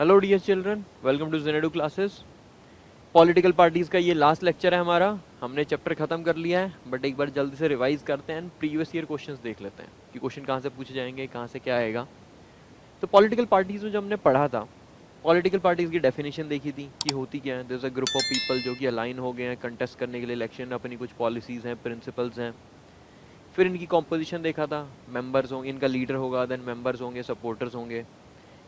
Hello dear children, welcome to Zenedu classes. Political parties का ये last lecture है हमारा। हमने चैप्टर ख़त्म कर लिया है, बट एक बार जल्दी से रिवाइज करते हैं, प्रीवियस ईयर क्वेश्चंस देख लेते हैं कि क्वेश्चन कहाँ से पूछे जाएंगे, कहाँ से क्या आएगा। तो पॉलिटिकल पार्टीज़ में जो हमने पढ़ा था, पॉलिटिकल पार्टीज़ की डेफिनेशन देखी थी कि होती क्या है। There is a group of people जो कि अलाइन हो गए हैं कंटेस्ट करने के लिए इलेक्शन, अपनी कुछ पॉलिसीज़ हैं, प्रिंसिपल्स हैं। फिर इनकी कॉम्पोजिशन देखा था, मेंबर्स होंगे, इनका लीडर होगा, देन मेंबर्स होंगे, सपोर्टर्स होंगे।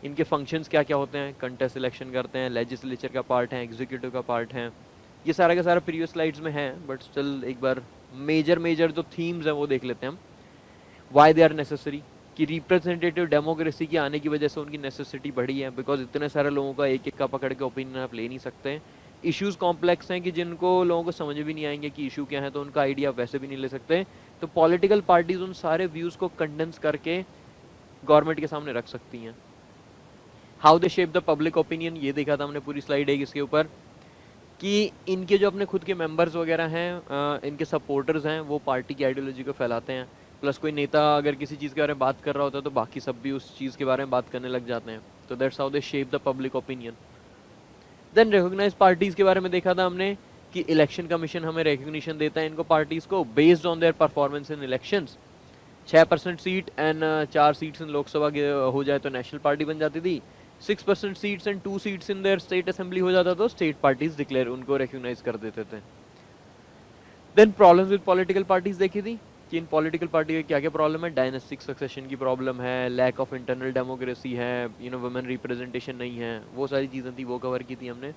इनके फंक्शंस क्या क्या होते हैं, कंटेस्ट इलेक्शन करते हैं, लेजिस्लेचर का पार्ट है, एग्जीक्यूटिव का पार्ट है। ये सारा का सारा प्रीवियस स्लाइड्स में है, बट स्टिल एक बार मेजर मेजर जो थीम्स हैं वो देख लेते हैं हम। वाई दे आर नेसेसरी, कि रिप्रेजेंटेटिव डेमोक्रेसी के आने की वजह से उनकी नेसेसिटी बढ़ी है, बिकॉज इतने सारे लोगों का एक एक का पकड़ के ओपिनियन आप ले नहीं सकते। इश्यूज कॉम्प्लेक्स हैं कि जिनको लोगों को समझ भी नहीं आएंगे कि इशू क्या है, तो उनका आइडिया वैसे भी नहीं ले सकते। तो पॉलिटिकल पार्टीज उन सारे व्यूज को कंडेंस करके गवर्नमेंट के सामने रख सकती हैं। How they shape the public opinion, ये देखा था हमने, पूरी स्लाइड है इसके ऊपर, कि इनके जो अपने खुद के मेंबर्स वगैरह हैं, इनके सपोर्टर्स हैं, वो पार्टी की आइडियोलॉजी को फैलाते हैं। प्लस कोई नेता अगर किसी चीज़ के बारे में बात कर रहा होता है तो बाकी सब भी उस चीज़ के बारे में बात करने लग जाते हैं। तो that's how they shape the public opinion. Then recognise parties के बारे में देखा था हमने कि इलेक्शन कमीशन हमें रिकग्निशन देता है इनको पार्टीज़ को based on their performance in elections. 6% seat and 4 seats in Lok Sabha के हो जाए तो नेशनल पार्टी बन जाती थी। 6% seats and 2 seats in their state assembly हो जाता तो स्टेट पार्टीज डिक्लेयर उनको रिकॉग्नाइज कर देते थे। Then problems with political parties देखी थी कि इन पॉलिटिकल पार्टी के क्या क्या प्रॉब्लम है। डायनेस्टिक सक्सेशन की प्रॉब्लम है, लैक ऑफ इंटरनल डेमोक्रेसी है, वुमेन रिप्रेजेंटेशन नहीं है, वो सारी चीज़ें थी, वो कवर की थी हमने।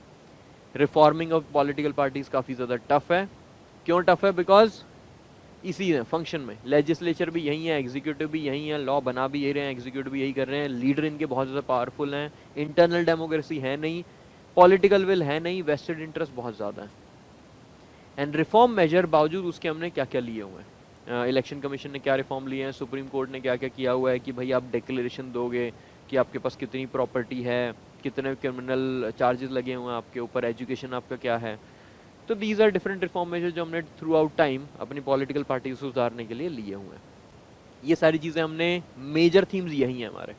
रिफॉर्मिंग ऑफ पॉलिटिकल पार्टीज काफ़ी ज़्यादा टफ है। क्यों टफ है? बिकॉज इसी है फंक्शन में लेजिस्लेचर भी यही है, एग्जीक्यूटिव भी यही है, लॉ बना भी यही रहे हैं, एग्जीक्यूटिव भी यही कर रहे हैं, लीडर इनके बहुत ज़्यादा पावरफुल हैं, इंटरनल डेमोक्रेसी है नहीं, पॉलिटिकल विल है नहीं, वेस्टेड इंटरेस्ट बहुत ज़्यादा है। एंड रिफॉर्म मेजर बावजूद उसके हमने क्या क्या लिए हुए हैं, इलेक्शन कमीशन ने क्या रिफॉर्म लिए हैं, सुप्रीम कोर्ट ने क्या क्या किया हुआ है कि भाई आप डिक्लेरेशन दोगे कि आपके पास कितनी प्रॉपर्टी है, कितने क्रिमिनल चार्जेस लगे हुए हैं आपके ऊपर, एजुकेशन आपका क्या है। तो these are different reform major जो हमने थ्रू आउट टाइम अपनी पॉलिटिकल पार्टी को सुधारने के लिए लिए हुए हैं। ये सारी चीज़ें हमने, मेजर थीम्स यही हैं हमारे।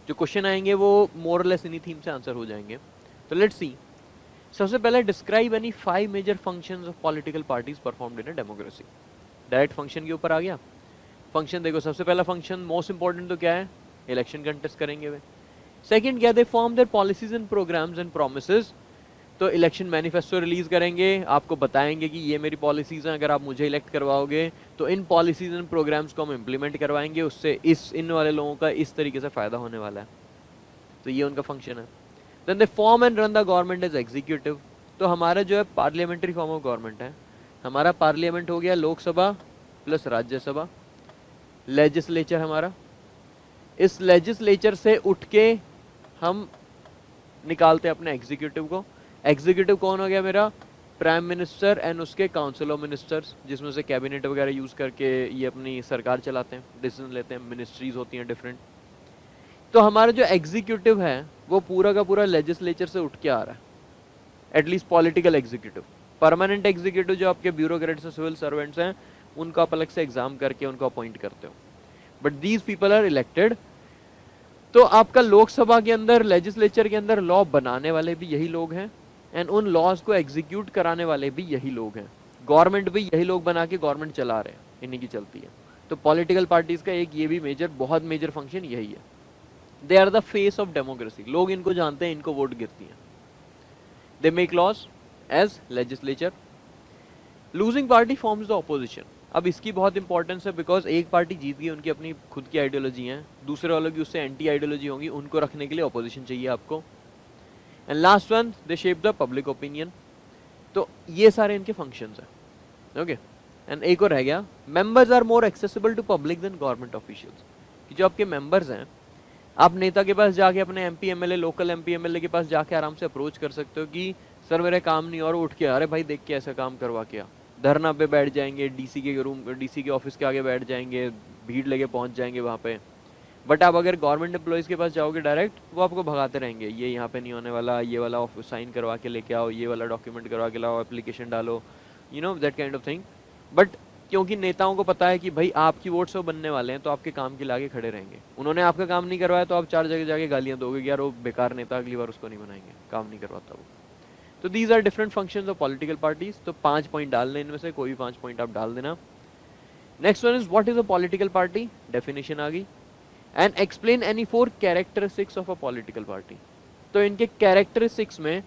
जो क्वेश्चन आएंगे वो मोरलेस इन्हीं थीम से आंसर हो जाएंगे। तो लेट्स सी। सबसे पहले describe any 5 major functions of political parties performed in a democracy. Direct function के ऊपर आ गया। फंक्शन देखो, सबसे पहला फंक्शन मोस्ट इंपॉर्टेंट तो क्या है, इलेक्शन कंटेस्ट करेंगे वे। सेकंड क्या, they form their policies and programmes and promises. तो इलेक्शन मैनिफेस्टो रिलीज करेंगे, आपको बताएंगे कि ये मेरी पॉलिसीज हैं, अगर आप मुझे इलेक्ट करवाओगे तो इन पॉलिसीज एंड प्रोग्राम्स को हम इम्प्लीमेंट करवाएंगे, उससे इन वाले लोगों का इस तरीके से फायदा होने वाला है। तो ये उनका फंक्शन है। Then they form and run the government as executive. तो हमारा जो है पार्लियामेंट्री फॉर्म ऑफ गवर्नमेंट है। हमारा पार्लियामेंट हो गया लोकसभा प्लस राज्यसभा, लेजिस्लेचर हमारा। इस लेजिस्लेचर से उठ के हम निकालते हैं अपने एग्जीक्यूटिव को। एग्जीक्यूटिव कौन हो गया मेरा, प्राइम मिनिस्टर एंड उसके काउंसिल ऑफ मिनिस्टर्स, जिसमें से कैबिनेट वगैरह यूज करके ये अपनी सरकार चलाते हैं, डिसीजन लेते हैं, मिनिस्ट्रीज होती हैं डिफरेंट। तो हमारा जो एग्जीक्यूटिव है वो पूरा का पूरा लेजिस्लेचर से उठ के आ रहा है, at least political executive. Permanent executive जो आपके ब्यूरोक्रेट्स और सिविल सर्वेंट्स हैं उनको आप अलग से एग्जाम करके उनको अपॉइंट करते हो, but these people are elected. तो आपका लोकसभा के अंदर, लेजिस्लेचर के अंदर लॉ बनाने वाले भी यही लोग हैं एंड उन लॉज को एग्जीक्यूट कराने वाले भी यही लोग हैं। गवर्नमेंट भी यही लोग बना के गवर्नमेंट चला रहे हैं, इन्हीं की चलती है। तो पॉलिटिकल पार्टीज का एक ये भी मेजर, बहुत मेजर फंक्शन यही है। They are the face of democracy, लोग इनको जानते हैं, इनको वोट गिरती है। They make laws as legislature. Losing party forms the opposition. अब इसकी बहुत इंपॉर्टेंस है, बिकॉज एक पार्टी जीत गई, उनकी अपनी खुद की आइडियोलॉजी है, दूसरे वालों की उससे एंटी आइडियोलॉजी होगी, उनको रखने के लिए ऑपोजिशन चाहिए आपको। And last one, they shape the public opinion. तो ये सारे इनके फंक्शंस हैं। ओके, एंड एक और रह गया, members are more accessible to public than government officials. कि जो आपके मेंबर्स हैं, आप नेता के पास जाके, अपने MP MLA, local MP MLA के पास जाके आराम से अप्रोच कर सकते हो कि सर मेरे काम नहीं, और उठ के अरे भाई देख के ऐसा काम करवा के आ, धरना पे बैठ जाएंगे, डीसी के रूम, डीसी के ऑफिस के आगे बैठ जाएंगे, भीड़ लगे पहुंच जाएंगे वहाँ पे। बट आप अगर गवर्नमेंट एम्प्लॉयज़ के पास जाओगे डायरेक्ट, वो आपको भगाते रहेंगे, ये यहाँ पे नहीं होने वाला, ये वाला साइन करवा के लेके आओ, ये वाला डॉक्यूमेंट करवा के लाओ, एप्लीकेशन डालो, that kind of thing. But क्योंकि नेताओं को पता है कि भाई आपकी वोट से बनने वाले हैं तो आपके काम के लिए आगे खड़े रहेंगे। उन्होंने आपका काम नहीं करवाया तो आप 4 जगह जाके गालियां दोगे कि यार वो बेकार नेता, अगली बार उसको नहीं बनाएंगे, काम नहीं करवाता वो। तो these are different functions of political parties. तो 5 पॉइंट डालने इनमें से, कोई भी 5 पॉइंट आप डाल देना। Next one is what is a political party, definition आ गई। And explain any 4 characteristics of a political party. तो इनके कैरेक्टरिस्टिक्स में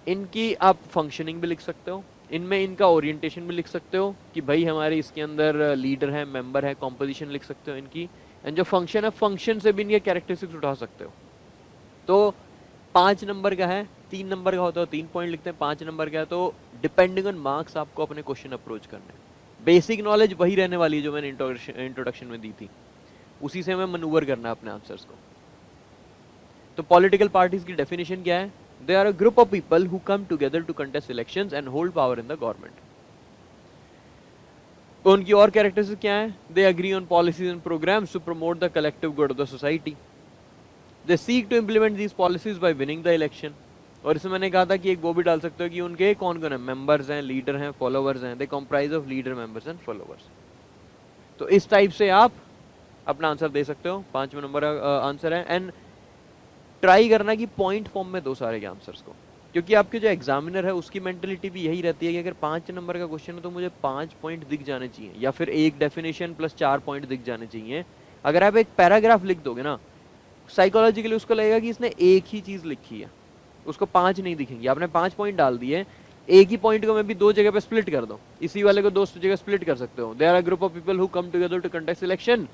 इनकी आप फंक्शनिंग भी लिख सकते हो, इनमें इनका ओरिएंटेशन भी लिख सकते हो कि भाई हमारे इसके अंदर लीडर है, मेंबर है, कॉम्पोजिशन लिख सकते हो इनकी। एंड जो फंक्शन है, फंक्शन से भी इनके कैरेक्टरिस्टिक्स उठा सकते हो। तो 5 नंबर का है, 3 नंबर का होता है 3 पॉइंट लिखते हैं, 5 नंबर का है तो डिपेंडिंग ऑन मार्क्स आपको अपने क्वेश्चन अप्रोच करने हैं। बेसिक नॉलेज वही रहने वाली है जो मैंने इंट्रोडक्शन में दी थी, उसी से हमें मनूवर करना है अपने आंसर्स को। तो पॉलिटिकल पार्टीज की डेफिनेशन क्या है? They are a group of people who come together to contest elections and hold power in the government. तो उनकी और कैरेक्टरिस्टिक्स क्या है? They agree on policies and programmes to promote the collective good of the society. They seek to implement these policies by winning the election. और इसमें मैंने कहा था कि एक वो भी डाल सकते हो कि उनके कौन कौन है, मेंबर्स हैं, लीडर हैं, फॉलोवर्स हैं। They comprise of leader, members and followers. तो इस टाइप से आप अपना आंसर दे सकते हो। 5वें नंबर आंसर है। एंड ट्राई करना कि पॉइंट फॉर्म में दो सारे के आंसर्स को, क्योंकि आपके जो एग्जामिनर है उसकी मेंटेलिटी भी यही रहती है कि अगर 5 नंबर का क्वेश्चन है तो मुझे 5 पॉइंट दिख जाने चाहिए, या फिर एक डेफिनेशन प्लस 4 पॉइंट दिख जाने चाहिए। अगर आप एक पैराग्राफ लिख दोगे ना, साइकोलॉजिकली उसको लगेगा कि इसने एक ही चीज लिखी है, उसको 5 नहीं दिखेंगे। आपने 5 पॉइंट डाल दिए, एक ही पॉइंट को मैं भी 2 जगह पे स्प्लिट कर दो, इसी वाले को 2 जगह स्प्लिट कर सकते हो। There are group of people who come together to contest election.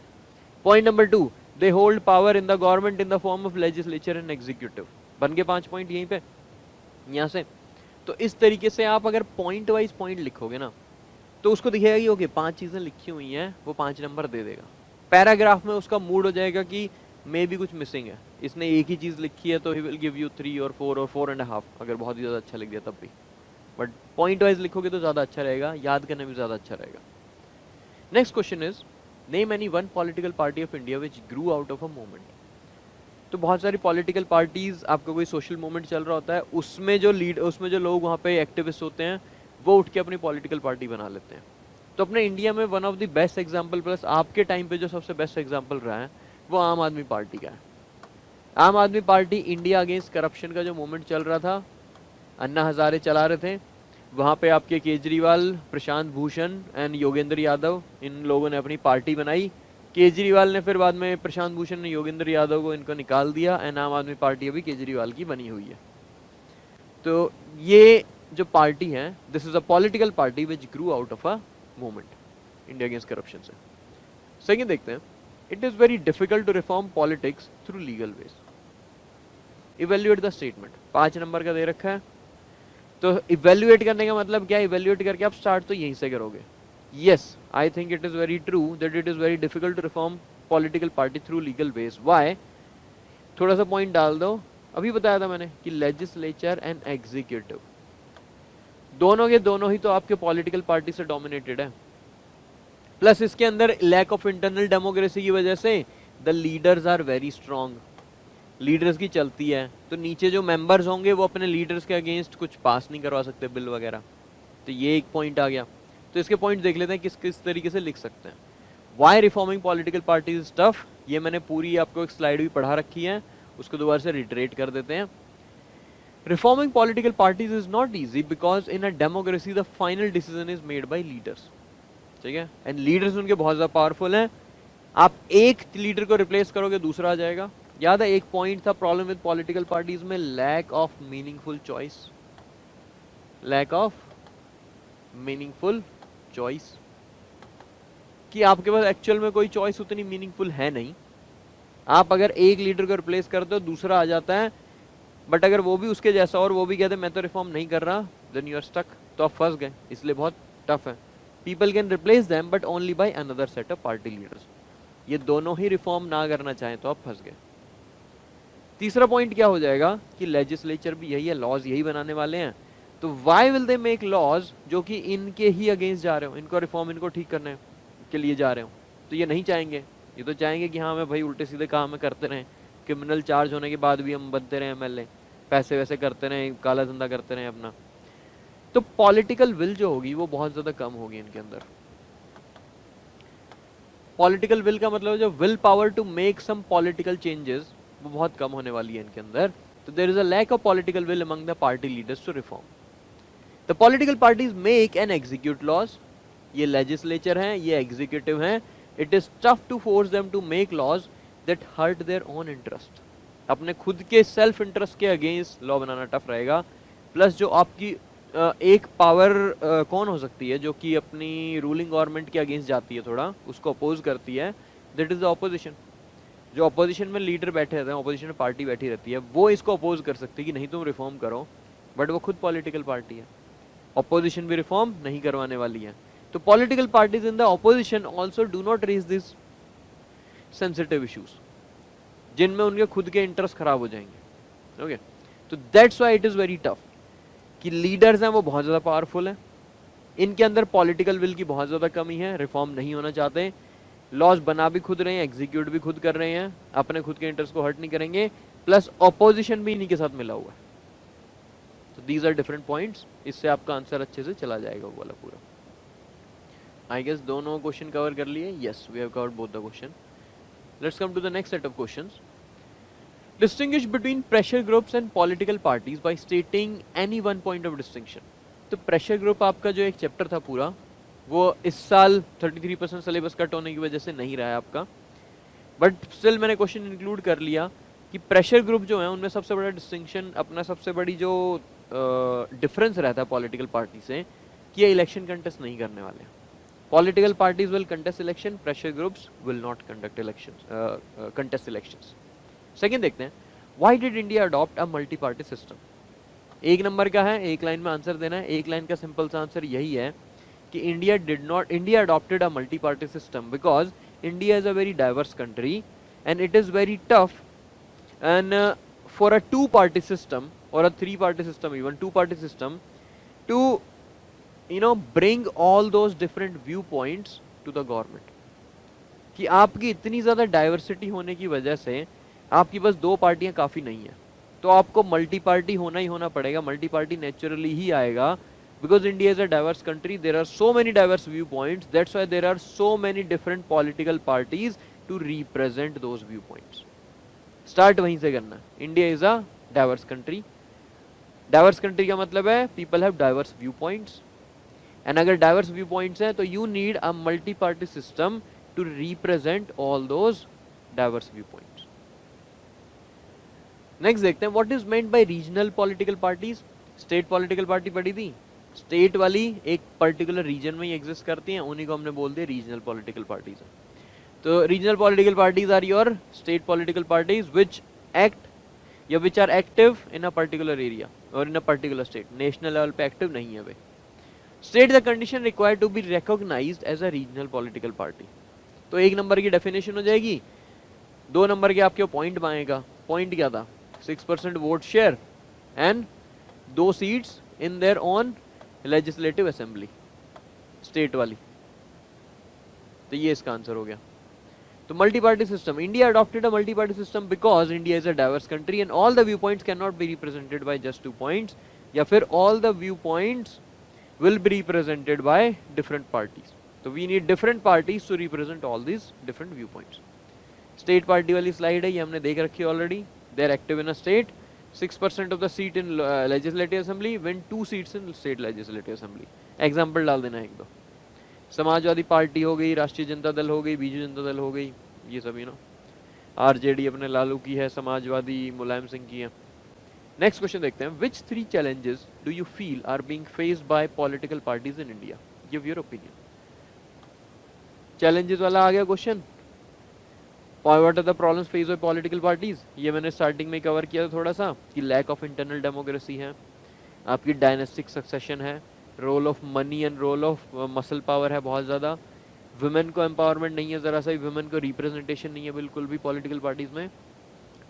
Point number 2, they hold power in the government in the form of legislature and executive. बन गए 5 पॉइंट यहीं पे, यहाँ से। तो इस तरीके से आप अगर पॉइंट वाइज पॉइंट लिखोगे ना तो उसको दिखेगा कि ओके 5 चीजें लिखी हुई हैं, वो 5 नंबर दे देगा। पैराग्राफ में उसका मूड हो जाएगा कि मे भी कुछ मिसिंग है, इसने एक ही चीज लिखी है, तो ही विल गिव यू 3 और 4 और 4.5 अगर बहुत ही ज्यादा अच्छा लिख दिया तब भी। बट पॉइंट वाइज लिखोगे तो ज्यादा अच्छा रहेगा, याद करने में ज्यादा अच्छा रहेगा। Next question is name any one political party of India which grew out of a movement. तो बहुत सारी पॉलिटिकल पार्टीज, आपका कोई सोशल मूवमेंट चल रहा होता है, उसमें जो लोग वहाँ पे एक्टिविस्ट होते हैं वो उठ के अपनी पॉलिटिकल पार्टी बना लेते हैं। तो अपने इंडिया में one of the best example, plus आपके टाइम पे जो सबसे बेस्ट एग्जाम्पल रहा है वो आम आदमी पार्टी का है। आम आदमी पार्टी इंडिया अगेंस्ट करप्शन का जो मूवमेंट चल रहा था, अन्ना हजारे चला रहे थे, वहाँ पे आपके केजरीवाल, प्रशांत भूषण एंड योगेंद्र यादव, इन लोगों ने अपनी पार्टी बनाई। केजरीवाल ने फिर बाद में, प्रशांत भूषण ने योगेंद्र यादव को इनको निकाल दिया, एंड आम आदमी पार्टी अभी केजरीवाल की बनी हुई है। तो ये जो पार्टी है, this is a political party which grew out of a movement India against corruption से। सेकेंड देखते हैं, it is very difficult to reform politics through legal ways. Evaluate the statement, 5 number का दे रखा है। तो इवेल्युएट करने का मतलब क्या है? इवेल्युएट करके आप स्टार्ट तो यहीं से करोगे। Yes, I think it is very true that it is very difficult to reform political party through legal ways. Why? थोड़ा सा पॉइंट डाल दो। अभी बताया था मैंने कि लेजिस्लेचर एंड एग्जीक्यूटिव दोनों के दोनों ही तो आपके पॉलिटिकल पार्टी से डोमिनेटेड है। प्लस इसके अंदर लैक ऑफ इंटरनल डेमोक्रेसी की वजह से the leaders are very strong, leaders की चलती है। तो नीचे जो मेंबर्स होंगे वो अपने लीडर्स के अगेंस्ट कुछ पास नहीं करवा सकते, बिल वगैरह। तो ये एक पॉइंट आ गया। तो इसके पॉइंट देख लेते हैं किस किस तरीके से लिख सकते हैं। Why reforming political parties is tough, ये मैंने पूरी आपको एक स्लाइड भी पढ़ा रखी है, उसको दोबारा से रिटरेट कर देते हैं। Reforming political parties is not easy because in a democracy the final decision is made by leaders. ठीक है, एंड लीडर्स उनके बहुत ज्यादा पावरफुल हैं। आप एक लीडर को रिप्लेस करोगे दूसरा आ जाएगा। याद है एक पॉइंट था प्रॉब्लम विद पॉलिटिकल पार्टीज में, lack of meaningful choice. Lack of meaningful choice, कि आपके पास एक्चुअल में कोई चॉइस उतनी मीनिंगफुल है नहीं। आप अगर एक लीडर को रिप्लेस करते हो दूसरा आ जाता है, बट अगर वो भी उसके जैसा और वो भी कहते मैं तो रिफॉर्म नहीं कर रहा, देन यू आर स्टक, तो आप फंस गए। इसलिए बहुत टफ है। People can replace them but only by another set of party leaders. ये दोनों ही रिफॉर्म ना करना चाहें तो आप फंस गए। तीसरा पॉइंट क्या हो जाएगा कि लेजिस्लेचर भी यही है, लॉज यही बनाने वाले हैं। तो why will they make laws जो कि इनके ही अगेंस्ट जा रहे हो, इनको रिफॉर्म, इनको ठीक करने के लिए जा रहे हो। तो ये नहीं चाहेंगे, ये तो चाहेंगे कि हाँ मैं भाई उल्टे सीधे काम में करते रहें, क्रिमिनल चार्ज होने के बाद भी हम बनते रहे एमएलए, पैसे वैसे करते रहें, काला धंधा करते रहें अपना। तो पॉलिटिकल विल जो होगी वो बहुत ज़्यादा कम होगी इनके अंदर। पॉलिटिकल विल का मतलब जो will power to make some political changes वो बहुत कम होने वाली है इनके अंदर. तो there is a lack of political will among the party leaders to reform. The political parties make and execute laws. ये लेजिस्लेचर हैं, ये एग्जीक्यूटिव हैं. It is tough to force them to make laws that hurt their own interest. अपने खुद के self interest के against law बनाना tough रहेगा. प्लस जो आपकी एक पावर कौन हो सकती है जो कि अपनी रूलिंग गवर्नमेंट के अगेंस्ट जाती है, थोड़ा उसको अपोज करती है, दैट इज द ऑपोजिशन. जो अपोजिशन में लीडर बैठे रहते हैं, अपोजिशन में पार्टी बैठी रहती है, वो इसको अपोज कर सकती है कि नहीं तुम रिफॉर्म करो, बट वो खुद पॉलिटिकल पार्टी है. ऑपोजिशन भी रिफॉर्म नहीं करवाने वाली है. तो political parties in the opposition also do not raise this sensitive issues जिनमें उनके खुद के इंटरेस्ट खराब हो जाएंगे. ओके, तो that's why it is very tough कि लीडर्स हैं वो बहुत ज़्यादा पावरफुल हैं, इनके अंदर पॉलिटिकल विल की बहुत ज़्यादा कमी है, रिफॉर्म नहीं होना चाहते, लॉज बना भी खुद रहे हैं, एग्जीक्यूट भी खुद कर रहे हैं, अपने खुद के इंटरेस्ट को हर्ट नहीं करेंगे, प्लस ऑपोजिशन भी इन्हीं के साथ मिला हुआ है. तो दीज आर डिफरेंट पॉइंट्स. इससे आपका आंसर अच्छे से चला जाएगा वो वाला पूरा. आई गेस दोनों क्वेश्चन कवर कर लिए. Yes, we have covered both the question. Let's come to the next set of questions. Distinguish between pressure groups and political parties by stating any one point of distinction. तो pressure group आपका जो एक chapter था पूरा, वो इस साल 33% syllabus cut होने की वजह से नहीं रहा है आपका, बट स्टिल मैंने क्वेश्चन इंक्लूड कर लिया कि प्रेशर ग्रुप जो है उनमें सबसे बड़ा डिस्टिंक्शन, अपना सबसे बड़ी जो डिफरेंस रहता है पॉलिटिकल पार्टी से, कि ये इलेक्शन कंटेस्ट नहीं करने वाले. Political parties will contest election, pressure groups will not conduct election, contest elections. Second देखते हैं, why did India adopt a multi party system. एक नंबर का है, एक लाइन में आंसर देना है. एक लाइन का सिंपल सा आंसर यही है कि India adopted a multi party system because India is a very diverse country and it is very tough and for a two party system और a three party system, even two party system, to bring all those different viewpoints to the government. कि आपकी इतनी ज़्यादा diversity होने की वजह से आपकी बस दो पार्टियां काफ़ी नहीं है, तो आपको मल्टी पार्टी होना ही होना पड़ेगा. मल्टी पार्टी नेचुरली ही आएगा because India is a diverse country. There are so many diverse view points, that's why there are so many different political parties to represent those view points. Start वहीं से करना. India is a diverse country. Diverse country का मतलब है people have diverse view points, and अगर diverse view points हैं तो you need a multi party system to represent all those diverse view points. Next देखते हैं, what is meant by regional political parties. State political party पढ़ी थी, state वाली एक particular reason में ही एग्जिस्ट करती हैं, उन्हीं को हमने बोल दिया रीजनल पॉलिटिकल पार्टीज. तो regional political parties are your state political parties which act या which are active in a particular area और in a particular state. National level पे एक्टिव नहीं है वे. State the condition required to be recognised as a regional political party. तो एक number की definition हो जाएगी. दो नंबर के आपके पॉइंट आएगा. पॉइंट क्या था, 6% vote share and 2 seats in their own legislative assembly, state वाली. तो ये इसका आंसर हो गया. तो multi party system, India adopted a multi party system because India is a diverse country and all the view points can not be represented by just 2 points, या फिर all the view points will be represented by different parties. So we need different parties to represent all these different viewpoints. State party वाली slide है, ये हमने देख रखी है already. They are active in a state. 6% of the seat in legislative assembly, win 2 seats in state legislative assembly. Example डाल देना एक दो. समाजवादी पार्टी हो गई, राष्ट्रीय जनता दल हो गई, बीजू जनता दल हो गई, ये सब आरजेडी अपने लालू की है, समाजवादी मुलायम सिंह की है. नेक्स्ट क्वेश्चन देखते हैं, which 3 challenges do you feel are being faced by political parties in India. Give your opinion. Challenges वाला आ गया क्वेश्चन. What are the problems faced by political parties, ये मैंने स्टार्टिंग में कवर किया था थोड़ा सा, कि लैक ऑफ इंटरनल डेमोक्रेसी है, आपकी डायनेस्टिक सक्सेशन है, role of money and role of muscle power है बहुत ज़्यादा, वुमेन को एम्पावरमेंट नहीं है ज़रा सा, वुमेन को रिप्रेजेंटेशन नहीं है बिल्कुल भी पॉलिटिकल पार्टीज में.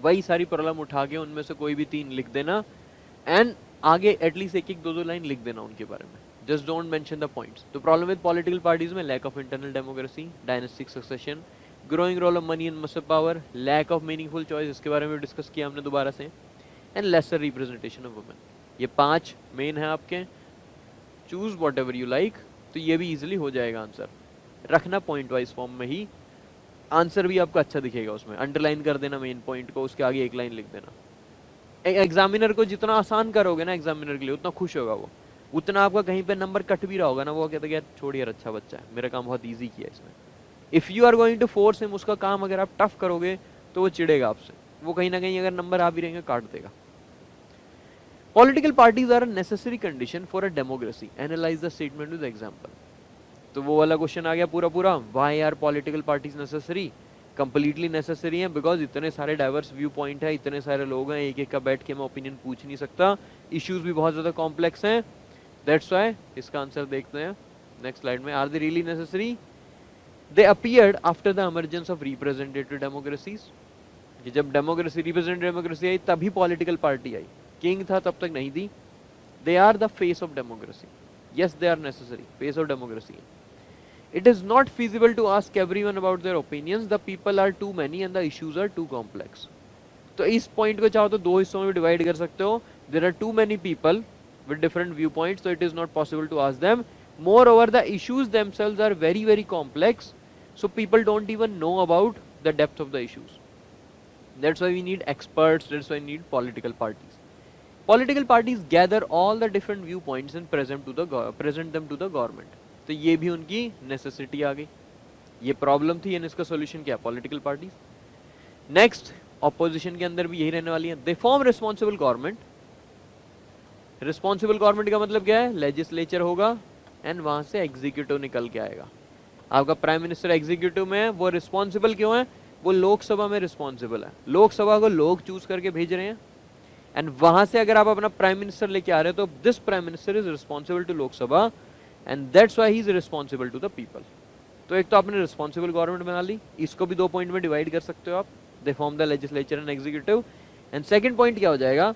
वही सारी प्रॉब्लम उठा के उनमें से कोई भी 3 लिख देना एंड आगे एटलीस्ट एक 2 लाइन लिख देना उनके बारे में. Just don't mention the points. तो प्रॉब्लम विद पॉलिटिकल पार्टीज में lack of internal democracy, dynastic succession, growing role of money and muscle power, lack of meaningful choice, इसके बारे में डिस्कस किया हमने दोबारा से, and lesser representation of women. ये 5 मेन है आपके. Choose whatever you like. तो ये भी इजिली हो जाएगा आंसर. रखना पॉइंट वाइज फॉर्म में ही, आंसर भी आपका अच्छा दिखेगा उसमें, अंडरलाइन कर देना मेन पॉइंट को, उसके आगे एक लाइन लिख देना। एग्जामिनर को जितना आसान करोगे ना एग्जामिनर के लिए उतना खुश होगा वो, उतना आपका कहीं पे नंबर कट भी रहा होगा ना वो कहता है यार छोड़ यार अच्छा बच्चा है, मेरा काम बहुत ईजी किया इसने। If you are going to force him, उसका काम अगर आप टफ करोगे तो वो चिढ़ेगा आपसे, वो कहीं ना कहीं अगर नंबर आ भी रहेंगे काट देगा। Political parties are a necessary condition for a democracy, analyse the statement with example. तो वो वाला क्वेश्चन आ गया पूरा पूरा, why are political parties necessary? Completely necessary है, बिकॉज इतने सारे डाइवर्स व्यू पॉइंट है, इतने सारे लोग हैं, एक एक का बैठ के मैं ओपिनियन पूछ नहीं सकता, इश्यूज भी बहुत ज्यादा कॉम्प्लेक्स हैं, दैट्स व्हाई। इसका आंसर देखते हैं नेक्स्ट स्लाइड में। Are they really necessary? They appeared after the emergence of representative democracies, कि जब डेमोक्रेसी रिप्रेजेंटेटिव डेमोक्रेसी आई तभी पॉलिटिकल पार्टी आई, किंग था तब तक नहीं थी। They are the face of democracy, yes they are necessary, face of democracy. It is not feasible to ask everyone about their opinions. The people are too many and the issues are too complex. तो इस point को चाहो तो दो हिस्सों में divide कर सकते हो। There are too many people with different viewpoints, so it is not possible to ask them. Moreover, the issues themselves are very very complex, so people don't even know about the depth of the issues. That's why we need experts. That's why we need political parties. Political parties gather all the different viewpoints and present them to the government. तो ये भी उनकी necessity आ गई, ये problem थी and इसका solution क्या? Political parties. Next, opposition के अंदर भी यही रहने वाली है। They form responsible government. Responsible government का मतलब क्या है? लेजिस्लेचर होगा एंड वहां से एग्जीक्यूटिव निकल के आएगा। आपका प्राइम मिनिस्टर एग्जीक्यूटिव में है, वो रिस्पॉन्सिबल क्यों है? वो लोकसभा में रिस्पॉन्सिबल है, लोकसभा को लोग चूज करके भेज रहे हैं, एंड वहां से अगर आप अपना प्राइम मिनिस्टर लेके आ रहे हो तो this prime minister is responsible to Lok Sabha and that's why he is responsible to the people. तो एक तो आपने रिस्पॉन्सिबल गवर्नमेंट बना ली, इसको भी दो पॉइंट में डिवाइड कर सकते हो आप, they form the legislature and executive. And second point क्या हो जाएगा?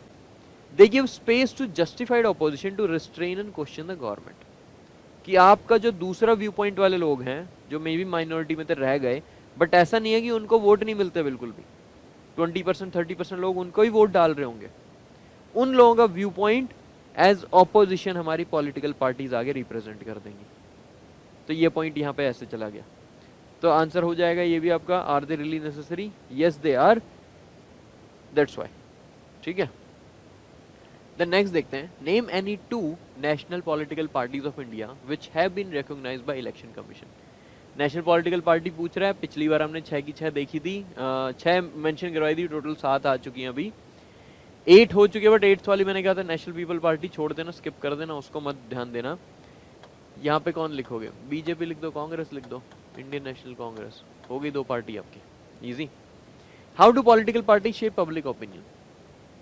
They give space to justified opposition to restrain and question the government. कि आपका जो दूसरा व्यू पॉइंट वाले लोग हैं जो मे बी माइनॉरिटी में तो रह गए, बट ऐसा नहीं है कि उनको वोट नहीं मिलते बिल्कुल भी, 20% 30% लोग उनको ही वोट डाल रहे होंगे, उन लोगों का व्यू पॉइंट एज ऑपोजिशन हमारी पॉलिटिकल पार्टीज आगे रिप्रेजेंट कर देंगी। तो ये पॉइंट यहाँ पे ऐसे चला गया, तो आंसर हो जाएगा ये भी आपका, are they really necessary? Yes they are, that's why. ठीक है, द नेक्स्ट देखते हैं। Name any 2 national political parties of India which have been recognised by election commission. National political party पूछ रहा है, पिछली बार हमने 6 की 6 देखी थी, 6 मेंशन करवाई थी, टोटल 7 आ चुकी हैं, अभी 8 हो चुके, बट 8th वाली मैंने कहा था नेशनल पीपल पार्टी छोड़ देना, स्किप कर देना, उसको मत ध्यान देना। यहाँ पे कौन लिखोगे? बीजेपी लिख दो, कांग्रेस लिख दो, इंडियन नेशनल कांग्रेस, हो गई 2 पार्टी आपकी, easy. How do political party shape public opinion?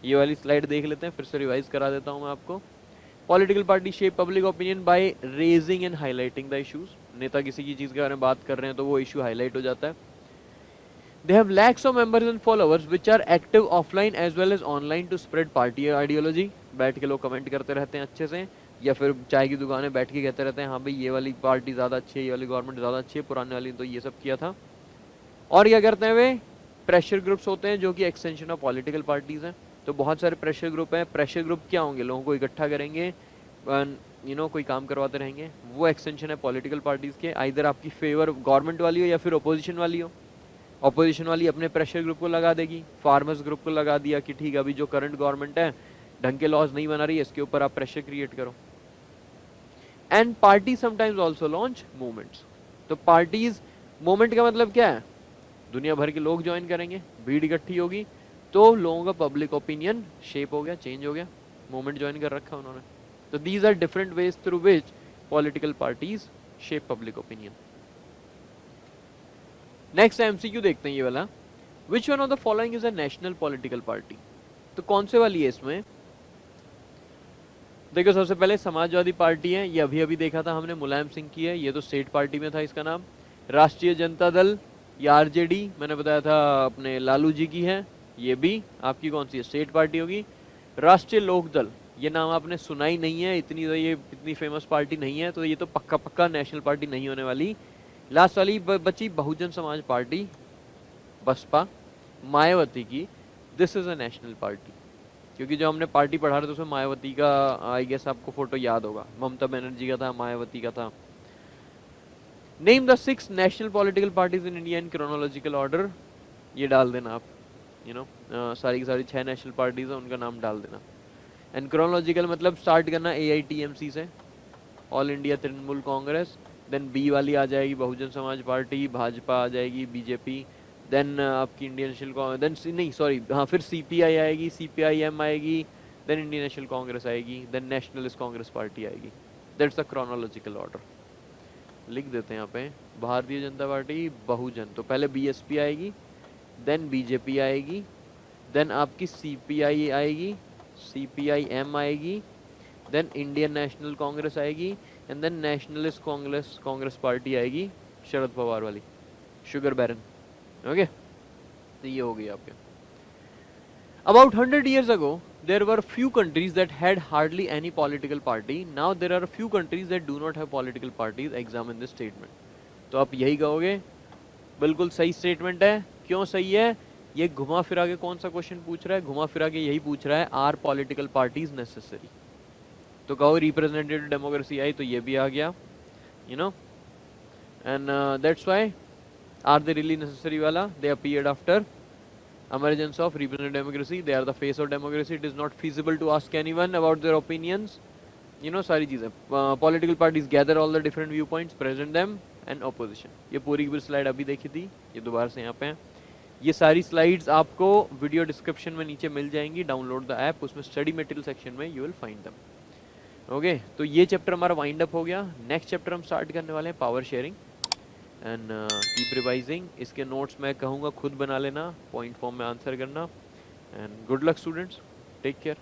ये वाली स्लाइड देख लेते हैं, फिर से रिवाइज करा देता हूँ मैं आपको। Political party shape public opinion by raising and highlighting the issues. नेता किसी की चीज के बारे में बात कर रहे हैं तो वो इश्यू हाईलाइट हो जाता है। They have lakhs of members and followers which are active offline as well as online to spread party ideology. बैठ के लोग कमेंट करते रहते हैं अच्छे से, या फिर चाय की दुकानें बैठ के कहते रहते हैं हाँ भाई ये वाली पार्टी ज़्यादा अच्छी है, ये वाली गवर्नमेंट ज़्यादा अच्छी है, पुराने वाली तो ये सब किया था। और क्या करते हैं वे? प्रेशर ग्रुप्स होते हैं जो कि एक्सटेंशन ऑफ पॉलिटिकल पार्टीज हैं। तो बहुत सारे प्रेशर ग्रुप हैं। प्रेशर ग्रुप क्या होंगे? लोगों को इकट्ठा करेंगे, कोई काम करवाते रहेंगे, वो एक्सटेंशन है पॉलिटिकल पार्टीज के। आइदर आपकी फेवर गवर्नमेंट वाली हो या फिर अपोजिशन वाली हो। अपोजिशन वाली अपने प्रेशर ग्रुप को लगा देगी, फार्मर्स ग्रुप को लगा दिया कि ठीक है अभी जो करंट गवर्नमेंट है ढंग के लॉज नहीं बना रही है, इसके ऊपर आप प्रेशर क्रिएट करो। And party sometimes also launch movements. तो पार्टीज, मूवमेंट का मतलब क्या है? दुनिया भर के लोग ज्वाइन करेंगे, भीड़ इकट्ठी होगी, तो लोगों का पब्लिक ओपिनियन शेप हो गया, चेंज हो गया, मूवमेंट ज्वाइन कर रखा उन्होंने। तो these are different ways through which political parties shape public opinion. Next MCQ देखते हैं ये वाला। Which one of the following is a national political party? तो कौन से वाली है इसमें? देखो सबसे पहले समाजवादी पार्टी है, ये अभी अभी देखा था हमने, मुलायम सिंह की है, ये तो स्टेट पार्टी में था इसका नाम। राष्ट्रीय जनता दल या आरजेडी मैंने बताया था अपने लालू जी की है, ये भी आपकी कौन सी है? स्टेट पार्टी होगी। राष्ट्रीय लोक दल, ये नाम आपने सुना ही नहीं है, ये इतनी फेमस पार्टी नहीं है, तो ये तो पक्का पक्का नेशनल पार्टी नहीं होने वाली। लास्ट वाली बची बहुजन समाज पार्टी, बसपा, मायावती की, this is a national party. क्योंकि जो हमने पार्टी पढ़ा रहे थे उसमें मायावती का आई गेस आपको फोटो याद होगा, ममता बनर्जी का था, मायावती का था। Name the 6 national political parties in India in chronological order, ये डाल देना आप, यू नो सारी की सारी 6 नेशनल पार्टीज है उनका नाम डाल देना। एंड क्रोनोलॉजिकल मतलब स्टार्ट करना AITMC से, All India Trinamool Congress, then B वाली आ जाएगी बहुजन समाज पार्टी, भाजपा आ जाएगी, बीजेपी, देन आपकी इंडियन नेशनल कांग्रेस, देन नहीं सॉरी हाँ फिर CPI आएगी, CPIM आएगी, देन इंडियन नेशनल कांग्रेस आएगी, देन नेशनलिस्ट कांग्रेस पार्टी आएगी। That's the chronological order. लिख देते हैं यहाँ पे, भारतीय जनता पार्टी बहुजन, तो पहले BSP आएगी, देन BJP आएगी, देन आपकी CPI आएगी, CPIM आएगी, देन इंडियन नेशनल कांग्रेस आएगी, and then Nationalist Congress Party आएगी, शरद पवार वाली, शुगर बैरन। ओके, तो ये हो गई आपके। About 100 years ago, there were few countries that had hardly any political party. Now there are a few countries that do not have political parties. Examine this statement. तो आप यही कहोगे, बिल्कुल सही स्टेटमेंट है। क्यों सही है? ये घुमा फिरा के कौन सा क्वेश्चन पूछ रहा है? घुमा फिरा के यही पूछ रहा है, आर पॉलिटिकल पार्टीज नेसेसरी? तो कहो रिप्रेजेंटेटिव डेमोक्रेसी आई तो ये भी आ गया, you know, and that's why are they really necessary वाला, they appeared after emergence of representative democracy. They are the face of democracy. It is not feasible to ask anyone about their opinions, you know, सारी चीजें। political parties gather all the different viewpoints, present them and opposition। ये पूरी की पूरी slide अभी देखी थी, ये दोबारा से यहाँ पे है। ये सारी स्लाइड्स आपको वीडियो डिस्क्रिप्शन में नीचे मिल जाएंगी, डाउनलोड द ऐप, उसमें स्टडी मटेरियल सेक्शन में you will find them. Okay, तो ये चैप्टर हमारा वाइंड अप हो गया। नेक्स्ट चैप्टर हम स्टार्ट करने वाले हैं power sharing, and keep revising. इसके नोट्स मैं कहूँगा खुद बना लेना, पॉइंट फॉर्म में आंसर करना, and good luck students, take care.